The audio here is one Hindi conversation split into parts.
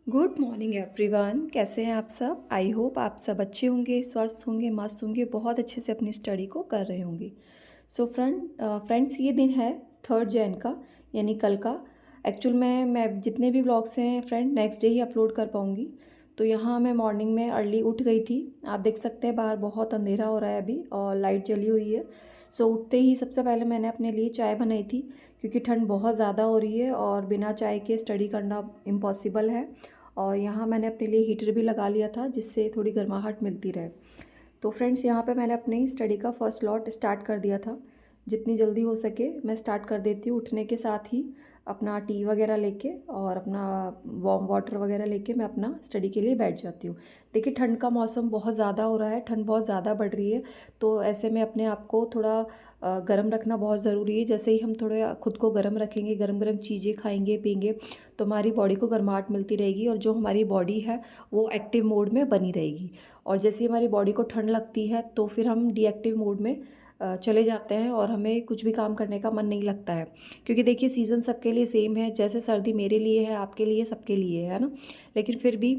Good morning everyone. कैसे हैं आप सब? आई होप आप सब अच्छे होंगे, स्वस्थ होंगे, मस्त होंगे, बहुत अच्छे से अपनी स्टडी को कर रहे होंगे। सो फ्रेंड्स, ये दिन है 3 जैन का, यानी कल का। एक्चुअल में मैं जितने भी व्लॉग्स हैं फ्रेंड नेक्स्ट डे ही अपलोड कर पाऊँगी। तो यहाँ मैं मॉर्निंग में अर्ली उठ गई थी। आप देख सकते हैं बाहर बहुत अंधेरा हो रहा है अभी और लाइट जली हुई है। सो उठते ही सबसे पहले मैंने अपने लिए चाय बनाई थी, क्योंकि ठंड बहुत ज़्यादा हो रही है और बिना चाय के स्टडी करना इम्पॉसिबल है। और यहाँ मैंने अपने लिए हीटर भी लगा लिया था, जिससे थोड़ी गर्माहट मिलती रहे। तो फ्रेंड्स, यहाँ पे मैंने अपनी स्टडी का फर्स्ट लॉट स्टार्ट कर दिया था। जितनी जल्दी हो सके मैं स्टार्ट कर देती हूँ। उठने के साथ ही अपना टी वगैरह लेके और अपना वार्म वाटर वगैरह लेके मैं अपना स्टडी के लिए बैठ जाती हूँ। देखिए, ठंड का मौसम बहुत ज़्यादा हो रहा है, ठंड बहुत ज़्यादा बढ़ रही है। तो ऐसे में अपने आप को थोड़ा गर्म रखना बहुत ज़रूरी है। जैसे ही हम थोड़े खुद को गर्म रखेंगे, गर्म गर्म चीज़ें खाएंगे पिएंगे, तो हमारी बॉडी को गर्माहट मिलती रहेगी और जो हमारी बॉडी है वो एक्टिव मोड में बनी रहेगी। और जैसे ही हमारी बॉडी को ठंड लगती है तो फिर हम डीएक्टिव मोड में चले जाते हैं और हमें कुछ भी काम करने का मन नहीं लगता है। क्योंकि देखिए, सीज़न सबके लिए सेम है। जैसे सर्दी मेरे लिए है, आपके लिए, सबके लिए है ना। लेकिन फिर भी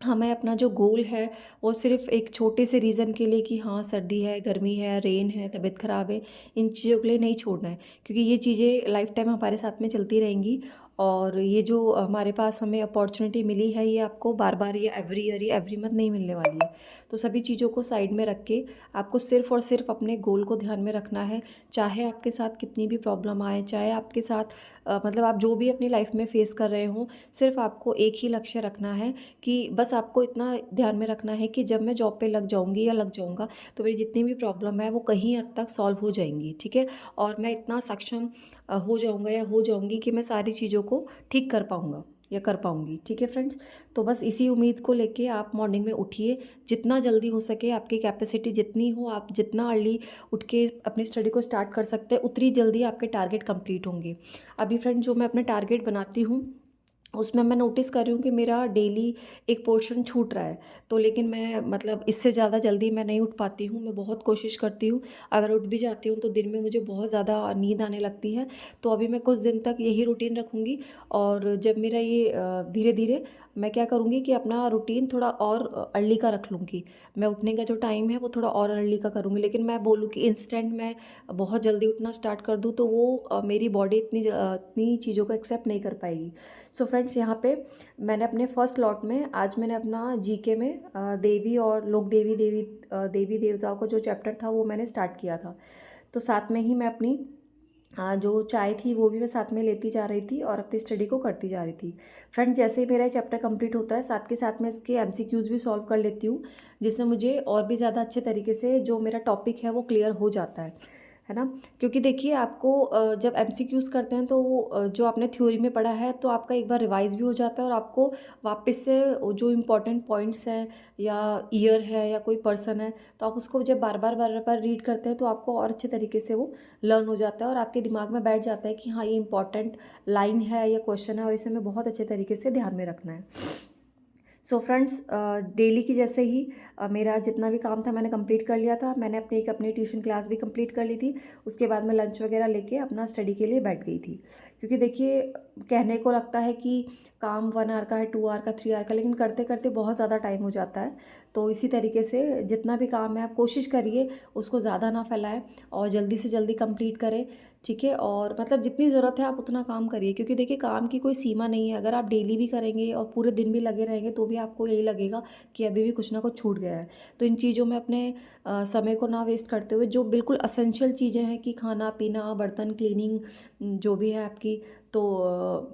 हमें अपना जो गोल है वो सिर्फ एक छोटे से रीज़न के लिए कि हाँ सर्दी है, गर्मी है, रेन है, तबीयत ख़राब है, इन चीज़ों के लिए नहीं छोड़ना है। क्योंकि ये चीज़ें लाइफ टाइम हमारे साथ में चलती रहेंगी। और ये जो हमारे पास हमें अपॉर्चुनिटी मिली है, ये आपको बार बार, ये एवरी ईयर, ये एवरी मंथ नहीं मिलने वाली है। तो सभी चीज़ों को साइड में रख के आपको सिर्फ़ और सिर्फ अपने गोल को ध्यान में रखना है। चाहे आपके साथ कितनी भी प्रॉब्लम आए, चाहे आपके साथ मतलब आप जो भी अपनी लाइफ में फ़ेस कर रहे हों, सिर्फ आपको एक ही लक्ष्य रखना है कि बस आपको इतना ध्यान में रखना है कि जब मैं जॉब पे लग जाऊंगी या लग जाऊंगा तो मेरी जितनी भी प्रॉब्लम है वो कहीं हद तक सॉल्व हो जाएंगी, ठीक है। और मैं इतना सक्षम हो जाऊंगा या हो जाऊंगी कि मैं सारी चीज़ों को ठीक कर पाऊंगा या कर पाऊंगी, ठीक है फ्रेंड्स। तो बस इसी उम्मीद को लेके आप मॉर्निंग में उठिए। जितना जल्दी हो सके, आपकी कैपेसिटी जितनी हो, आप जितना अर्ली उठ के अपनी स्टडी को स्टार्ट कर सकते हैं, उतनी जल्दी आपके टारगेट कंप्लीट होंगे। अभी फ्रेंड, जो मैं अपने टारगेट बनाती हूँ उसमें मैं नोटिस कर रही हूँ कि मेरा डेली एक पोर्शन छूट रहा है। तो लेकिन मैं मतलब इससे ज़्यादा जल्दी मैं नहीं उठ पाती हूँ। मैं बहुत कोशिश करती हूँ, अगर उठ भी जाती हूँ तो दिन में मुझे बहुत ज़्यादा नींद आने लगती है। तो अभी मैं कुछ दिन तक यही रूटीन रखूँगी। और जब मेरा ये धीरे धीरे मैं क्या करूँगी कि अपना रूटीन थोड़ा और अर्ली का रख लूँगी। मैं उठने का जो टाइम है वो थोड़ा और अर्ली का करूँगी। लेकिन मैं बोलूँ कि इंस्टेंट मैं बहुत जल्दी उठना स्टार्ट कर दूँ तो वो मेरी बॉडी इतनी चीज़ों को एक्सेप्ट नहीं कर पाएगी। सो फ्रेंड्स, यहाँ पे मैंने अपने फर्स्ट लॉट में आज मैंने अपना जीके में देवी और लोक देवी देवताओं का जो चैप्टर था वो मैंने स्टार्ट किया था। तो साथ में ही मैं अपनी जो चाय थी वो भी मैं साथ में लेती जा रही थी और अपनी स्टडी को करती जा रही थी। फ्रेंड, जैसे ही मेरा ये चैप्टर कंप्लीट होता है, साथ के साथ मैं इसके एमसीक्यूज़ भी सॉल्व कर लेती हूँ, जिससे मुझे और भी ज़्यादा अच्छे तरीके से जो मेरा टॉपिक है वो क्लियर हो जाता है ना। क्योंकि देखिए, आपको जब एमसीक्यूज़ करते हैं तो जो आपने थ्योरी में पढ़ा है तो आपका एक बार रिवाइज भी हो जाता है और आपको वापस से वो जो इम्पोर्टेंट पॉइंट्स हैं या ईयर है या कोई पर्सन है, तो आप उसको जब बार बार रीड करते हैं तो आपको और अच्छे तरीके से वो लर्न हो जाता है और आपके दिमाग में बैठ जाता है कि हाँ, ये इंपॉर्टेंट लाइन है या क्वेश्चन है और इसे हमें बहुत अच्छे तरीके से ध्यान में रखना है। सो फ्रेंड्स, डेली की जैसे ही मेरा जितना भी काम था मैंने कंप्लीट कर लिया था। मैंने अपनी ट्यूशन क्लास भी कंप्लीट कर ली थी। उसके बाद मैं लंच वगैरह लेके अपना स्टडी के लिए बैठ गई थी। क्योंकि देखिए, कहने को लगता है कि काम 1 आवर का है, 2 आवर का, 3 आवर का, लेकिन करते करते बहुत ज़्यादा टाइम हो जाता है। तो इसी तरीके से जितना भी काम है आप कोशिश करिए उसको ज़्यादा ना फैलाएं और जल्दी से जल्दी कंप्लीट करें, ठीक है। और मतलब जितनी ज़रूरत है आप उतना काम करिए, क्योंकि देखिए काम की कोई सीमा नहीं है। अगर आप डेली भी करेंगे और पूरे दिन भी लगे रहेंगे तो भी आपको यही लगेगा कि अभी भी कुछ ना कुछ छूट गया है। तो इन चीज़ों में अपने समय को ना वेस्ट करते हुए जो बिल्कुल असेंशियल चीज़ें हैं कि खाना पीना, बर्तन क्लीनिंग, जो भी है आपकी, तो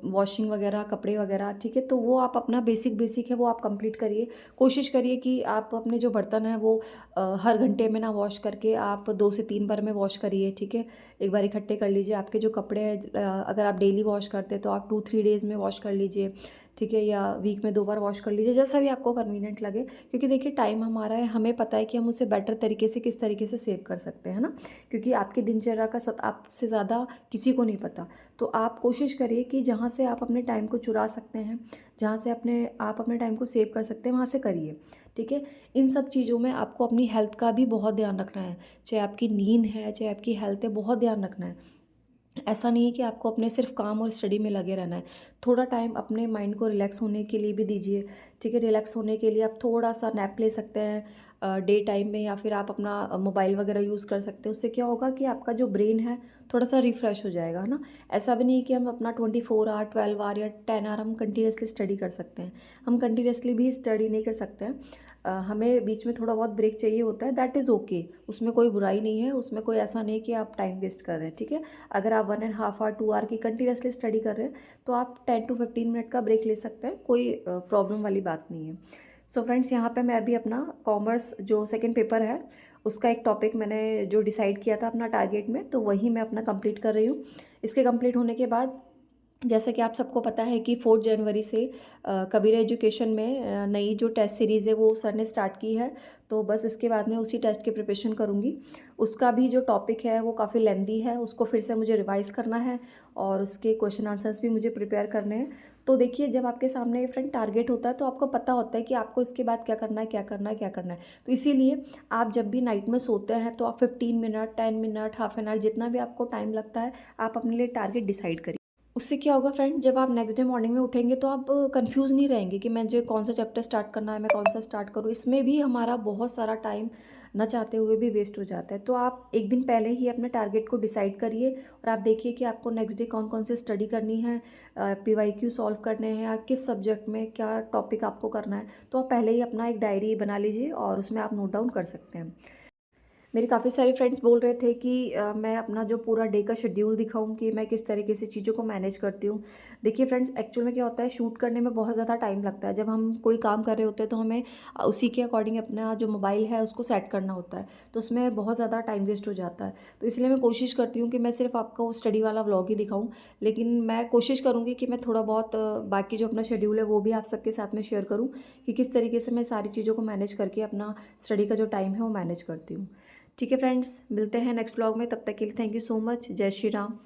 वॉशिंग वगैरह, कपड़े वगैरह, ठीक है, तो वो आप अपना बेसिक बेसिक है वो आप कंप्लीट करिए। कोशिश करिए कि आप अपने जो बर्तन हैं वो हर घंटे में ना वॉश करके आप 2 से 3 बार में वॉश करिए, ठीक है। एक बार इकट्ठे कर लीजिए। आपके जो कपड़े हैं, अगर आप डेली वॉश करते हैं तो आप 2-3 डेज़ में वॉश कर लीजिए, ठीक है, या वीक में 2 बार वॉश कर लीजिए, जैसा भी आपको कन्वीनियंट लगे। क्योंकि देखिए, टाइम हमारा है, हमें पता है कि हम उसे बेटर तरीके से किस तरीके से सेव कर सकते हैं ना। क्योंकि आपकी दिनचर्या का सब आपसे ज़्यादा किसी को नहीं पता। तो आप कोशिश करिए कि जहाँ से आप अपने टाइम को चुरा सकते हैं, जहाँ से आप अपने टाइम को सेव कर सकते हैं, वहाँ से करिए, ठीक है। इन सब चीज़ों में आपको अपनी हेल्थ का भी बहुत ध्यान रखना है। चाहे आपकी नींद है, चाहे आपकी हेल्थ है, बहुत ध्यान रखना है। ऐसा नहीं है कि आपको अपने सिर्फ काम और स्टडी में लगे रहना है। थोड़ा टाइम अपने माइंड को रिलैक्स होने के लिए भी दीजिए, ठीक है। रिलैक्स होने के लिए आप थोड़ा सा नैप ले सकते हैं डे टाइम में, या फिर आप अपना मोबाइल वगैरह यूज़ कर सकते हैं। उससे क्या होगा कि आपका जो ब्रेन है थोड़ा सा रिफ़्रेश हो जाएगा, है ना। ऐसा भी नहीं है कि हम अपना 24 आवर 12 आवर या 10 आवर हम कंटिन्यूसली स्टडी कर सकते हैं। हम कंटिन्यूसली भी स्टडी नहीं कर सकते हैं। हमें बीच में थोड़ा बहुत ब्रेक चाहिए होता है, दैट इज़ ओके। उसमें कोई बुराई नहीं है, उसमें कोई ऐसा नहीं है कि आप टाइम वेस्ट कर रहे हैं, ठीक है। अगर आप 1.5 आवर 2 आवर की कंटिन्यूसली स्टडी कर रहे हैं तो आप 10 to 15 मिनट का ब्रेक ले सकते हैं, कोई प्रॉब्लम वाली बात नहीं है। सो फ्रेंड्स, यहाँ पे मैं अभी अपना कॉमर्स जो सेकंड पेपर है उसका एक टॉपिक मैंने जो डिसाइड किया था अपना टारगेट में, तो वही मैं अपना कंप्लीट कर रही हूँ। इसके कंप्लीट होने के बाद, जैसे कि आप सबको पता है कि 4 जनवरी से कबीर एजुकेशन में नई जो टेस्ट सीरीज़ है वो सर ने स्टार्ट की है। तो बस इसके बाद में उसी टेस्ट की प्रिपरेशन करूँगी। उसका भी जो टॉपिक है वो काफ़ी लेंदी है, उसको फिर से मुझे रिवाइज़ करना है और उसके क्वेश्चन आंसर्स भी मुझे प्रिपेयर करने हैं। तो देखिए, जब आपके सामने फ्रेंड टारगेट होता है तो आपको पता होता है कि आपको इसके बाद क्या करना है, क्या करना है, क्या करना है। तो इसीलिए आप जब भी नाइट में सोते हैं तो आप 15 minute 10 minute half an hour जितना भी आपको टाइम लगता है, आप अपने लिए टारगेट डिसाइड करिए। उससे क्या होगा फ्रेंड, जब आप नेक्स्ट डे मॉर्निंग में उठेंगे तो आप कंफ्यूज नहीं रहेंगे कि मुझे कौन सा चैप्टर स्टार्ट करना है, मैं कौन सा स्टार्ट करूँ। इसमें भी हमारा बहुत सारा टाइम न चाहते हुए भी वेस्ट हो जाता है। तो आप एक दिन पहले ही अपने टारगेट को डिसाइड करिए और आप देखिए कि आपको नेक्स्ट डे कौन कौन से स्टडी करनी है, PYQ सॉल्व करने हैं, या किस सब्जेक्ट में क्या टॉपिक आपको करना है। तो आप पहले ही अपना एक डायरी बना लीजिए और उसमें आप नोट डाउन कर सकते हैं। मेरे काफ़ी सारे फ्रेंड्स बोल रहे थे कि मैं अपना जो पूरा डे का शेड्यूल दिखाऊं कि मैं किस तरीके से चीज़ों को मैनेज करती हूँ। देखिए फ्रेंड्स, एक्चुअल में क्या होता है, शूट करने में बहुत ज़्यादा टाइम लगता है। जब हम कोई काम कर रहे होते हैं तो हमें उसी के अकॉर्डिंग अपना जो मोबाइल है उसको सेट करना होता है, तो उसमें बहुत ज़्यादा टाइम वेस्ट हो जाता है। तो इसलिए मैं कोशिश करती हूँ कि मैं सिर्फ आपको स्टडी वाला व्लॉग ही दिखाऊँ, लेकिन मैं कोशिश करूँगी कि मैं थोड़ा बहुत बाकी जो अपना शेड्यूल है वो भी आप सबके साथ में शेयर करूँ कि किस तरीके से मैं सारी चीज़ों को मैनेज करके अपना स्टडी का जो टाइम है वो मैनेज करती हूँ। ठीक है फ्रेंड्स, मिलते हैं नेक्स्ट व्लॉग में। तब तक के लिए थैंक यू सो मच। जय श्री राम।